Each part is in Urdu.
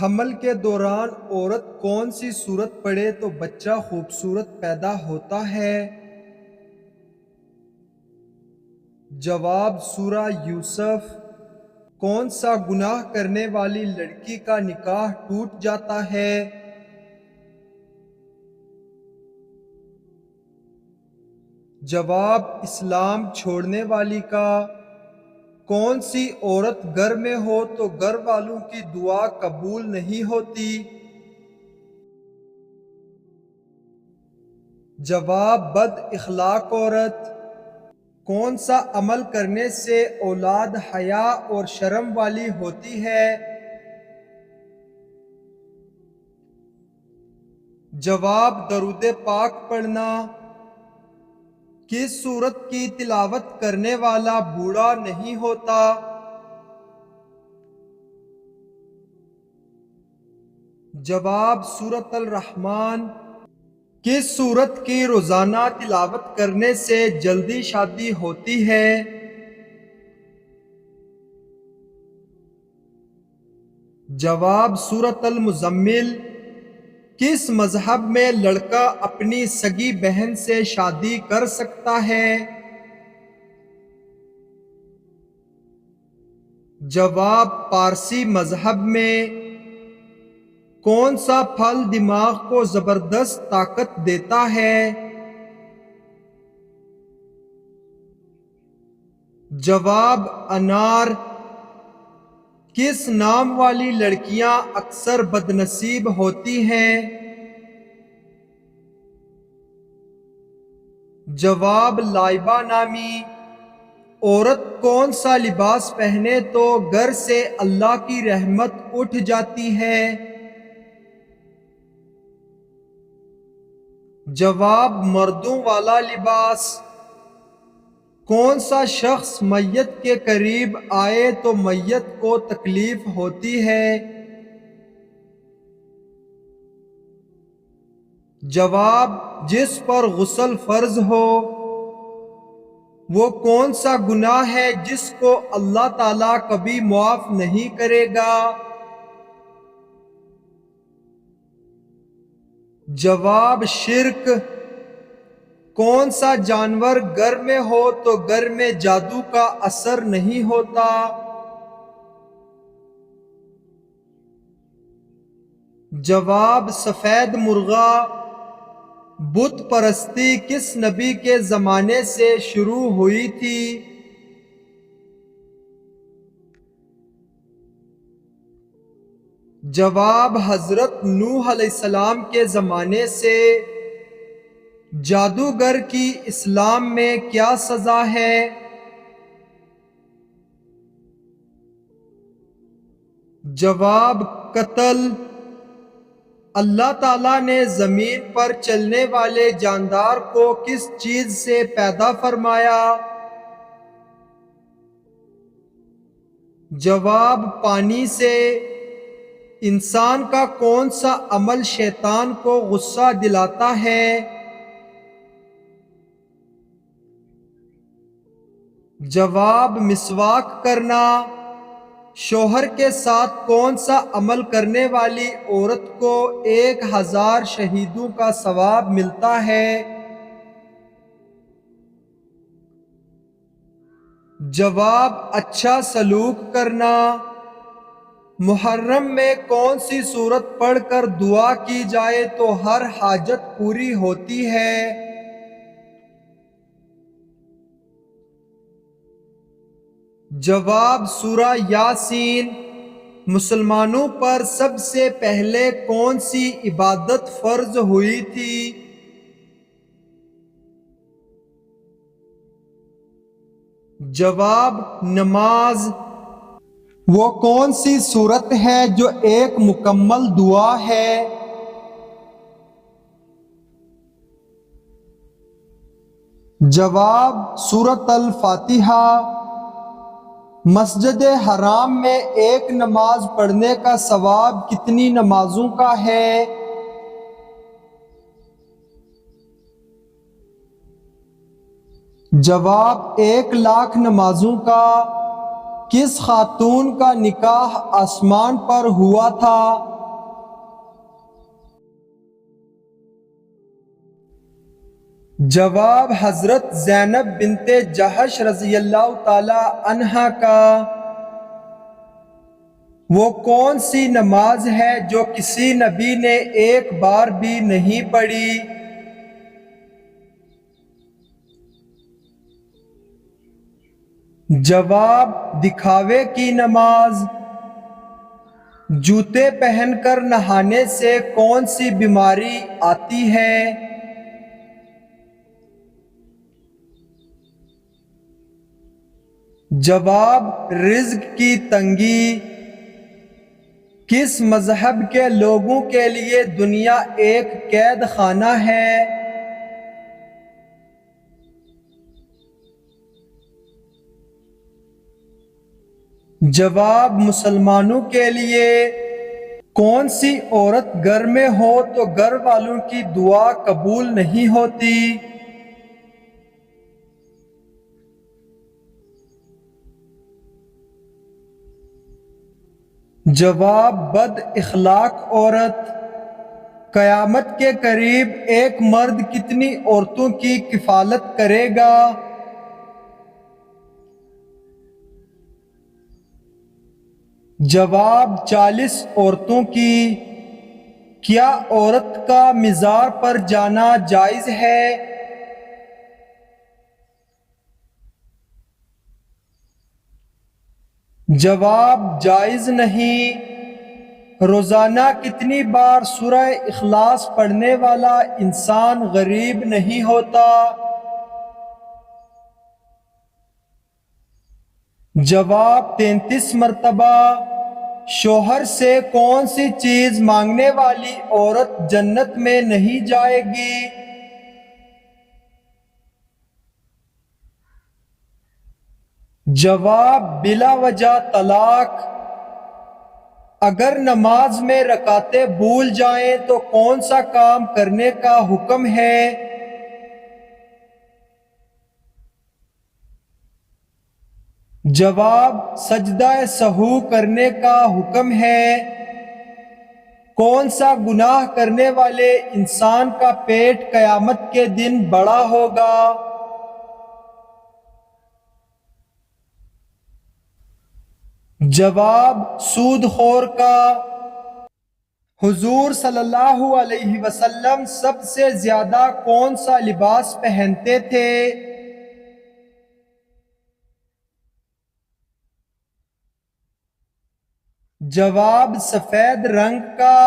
حمل کے دوران عورت کون سی سورت پڑھے تو بچہ خوبصورت پیدا ہوتا ہے؟ جواب سورہ یوسف۔ کون سا گناہ کرنے والی لڑکی کا نکاح ٹوٹ جاتا ہے؟ جواب اسلام چھوڑنے والی کا۔ کون سی عورت گھر میں ہو تو گھر والوں کی دعا قبول نہیں ہوتی؟ جواب بد اخلاق عورت۔ کون سا عمل کرنے سے اولاد حیا اور شرم والی ہوتی ہے؟ جواب درود پاک پڑھنا۔ کس سورت کی تلاوت کرنے والا بوڑھا نہیں ہوتا؟ جواب سورۃ الرحمن۔ کس سورت کی روزانہ تلاوت کرنے سے جلدی شادی ہوتی ہے؟ جواب سورۃ المزمل۔ کس مذہب میں لڑکا اپنی سگی بہن سے شادی کر سکتا ہے؟ جواب پارسی مذہب میں۔ کون سا پھل دماغ کو زبردست طاقت دیتا ہے؟ جواب انار۔ کس نام والی لڑکیاں اکثر بد نصیب ہوتی ہیں؟ جواب لائبہ نامی۔ عورت کون سا لباس پہنے تو گھر سے اللہ کی رحمت اٹھ جاتی ہے؟ جواب مردوں والا لباس۔ کون سا شخص میت کے قریب آئے تو میت کو تکلیف ہوتی ہے؟ جواب جس پر غسل فرض ہو۔ وہ کون سا گناہ ہے جس کو اللہ تعالیٰ کبھی معاف نہیں کرے گا؟ جواب شرک۔ کون سا جانور گھر میں ہو تو گھر میں جادو کا اثر نہیں ہوتا؟ جواب سفید مرغا۔ بت پرستی کس نبی کے زمانے سے شروع ہوئی تھی؟ جواب حضرت نوح علیہ السلام کے زمانے سے۔ جادوگر کی اسلام میں کیا سزا ہے؟ جواب قتل۔ اللہ تعالیٰ نے زمین پر چلنے والے جاندار کو کس چیز سے پیدا فرمایا؟ جواب پانی سے۔ انسان کا کون سا عمل شیطان کو غصہ دلاتا ہے؟ جواب مسواک کرنا۔ شوہر کے ساتھ کون سا عمل کرنے والی عورت کو 1000 شہیدوں کا ثواب ملتا ہے؟ جواب اچھا سلوک کرنا۔ محرم میں کون سی سورت پڑھ کر دعا کی جائے تو ہر حاجت پوری ہوتی ہے؟ جواب سورہ یاسین۔ مسلمانوں پر سب سے پہلے کون سی عبادت فرض ہوئی تھی؟ جواب نماز۔ وہ کون سی سورت ہے جو ایک مکمل دعا ہے؟ جواب سورۃ الفاتحہ۔ مسجد حرام میں ایک نماز پڑھنے کا ثواب کتنی نمازوں کا ہے؟ جواب 1,00,000 نمازوں کا۔ کس خاتون کا نکاح آسمان پر ہوا تھا؟ جواب حضرت زینب بنت جحش رضی اللہ تعالی عنہا کا۔ وہ کون سی نماز ہے جو کسی نبی نے ایک بار بھی نہیں پڑھی؟ جواب دکھاوے کی نماز۔ جوتے پہن کر نہانے سے کون سی بیماری آتی ہے؟ جواب رزق کی تنگی۔ کس مذہب کے لوگوں کے لیے دنیا ایک قید خانہ ہے؟ جواب مسلمانوں کے لیے۔ کون سی عورت گھر میں ہو تو گھر والوں کی دعا قبول نہیں ہوتی؟ جواب بد اخلاق عورت۔ قیامت کے قریب ایک مرد کتنی عورتوں کی کفالت کرے گا؟ جواب 40 عورتوں کی۔ کیا عورت کا مزار پر جانا جائز ہے؟ جواب جائز نہیں۔ روزانہ کتنی بار سورہ اخلاص پڑھنے والا انسان غریب نہیں ہوتا؟ جواب 33 مرتبہ۔ شوہر سے کون سی چیز مانگنے والی عورت جنت میں نہیں جائے گی؟ جواب بلا وجہ طلاق۔ اگر نماز میں رکعتیں بھول جائیں تو کون سا کام کرنے کا حکم ہے؟ جواب سجدہ سہو کرنے کا حکم ہے۔ کون سا گناہ کرنے والے انسان کا پیٹ قیامت کے دن بڑا ہوگا؟ جواب سود خور کا۔ حضور صلی اللہ علیہ وسلم سب سے زیادہ کون سا لباس پہنتے تھے؟ جواب سفید رنگ کا۔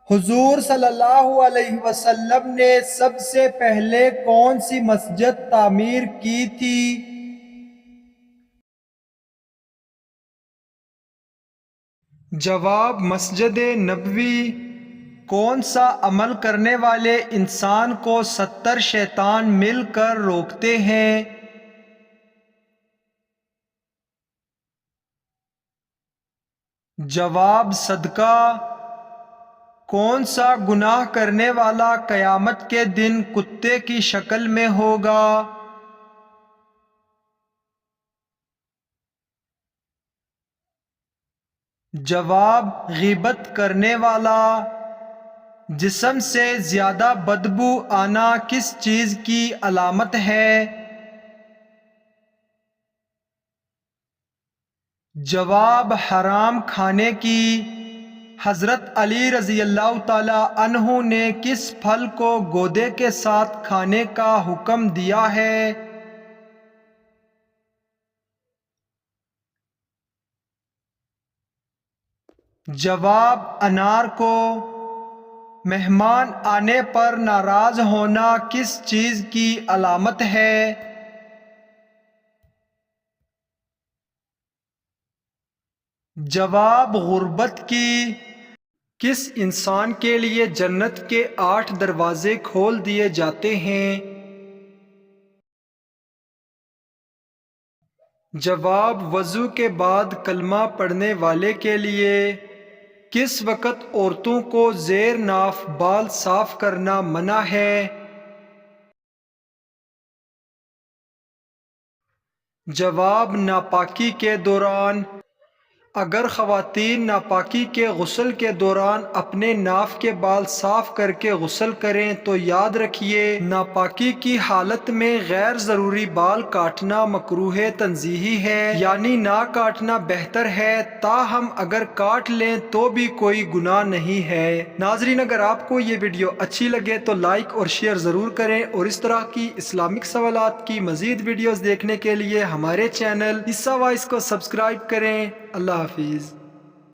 حضور صلی اللہ علیہ وسلم نے سب سے پہلے کون سی مسجد تعمیر کی تھی؟ جواب مسجد نبوی۔ کون سا عمل کرنے والے انسان کو 70 شیطان مل کر روکتے ہیں؟ جواب صدقہ۔ کون سا گناہ کرنے والا قیامت کے دن کتے کی شکل میں ہوگا؟ جواب غیبت کرنے والا۔ جسم سے زیادہ بدبو آنا کس چیز کی علامت ہے؟ جواب حرام کھانے کی۔ حضرت علی رضی اللہ تعالی عنہ نے کس پھل کو گودے کے ساتھ کھانے کا حکم دیا ہے؟ جواب انار کو۔ مہمان آنے پر ناراض ہونا کس چیز کی علامت ہے؟ جواب غربت کی۔ کس انسان کے لیے جنت کے 8 دروازے کھول دیے جاتے ہیں؟ جواب وضو کے بعد کلمہ پڑھنے والے کے لیے۔ کس وقت عورتوں کو زیر ناف بال صاف کرنا منع ہے؟ جواب ناپاکی کے دوران اگر خواتین ناپاکی کے غسل کے دوران اپنے ناف کے بال صاف کر کے غسل کریں تو یاد رکھیے ناپاکی کی حالت میں غیر ضروری بال کاٹنا مکروہ تنزیہی ہے، یعنی نہ کاٹنا بہتر ہے، تاہم اگر کاٹ لیں تو بھی کوئی گناہ نہیں ہے۔ ناظرین، اگر آپ کو یہ ویڈیو اچھی لگے تو لائک اور شیئر ضرور کریں، اور اس طرح کی اسلامک سوالات کی مزید ویڈیوز دیکھنے کے لیے ہمارے چینل حصہ وائس کو سبسکرائب کریں۔ اللہ حافظ۔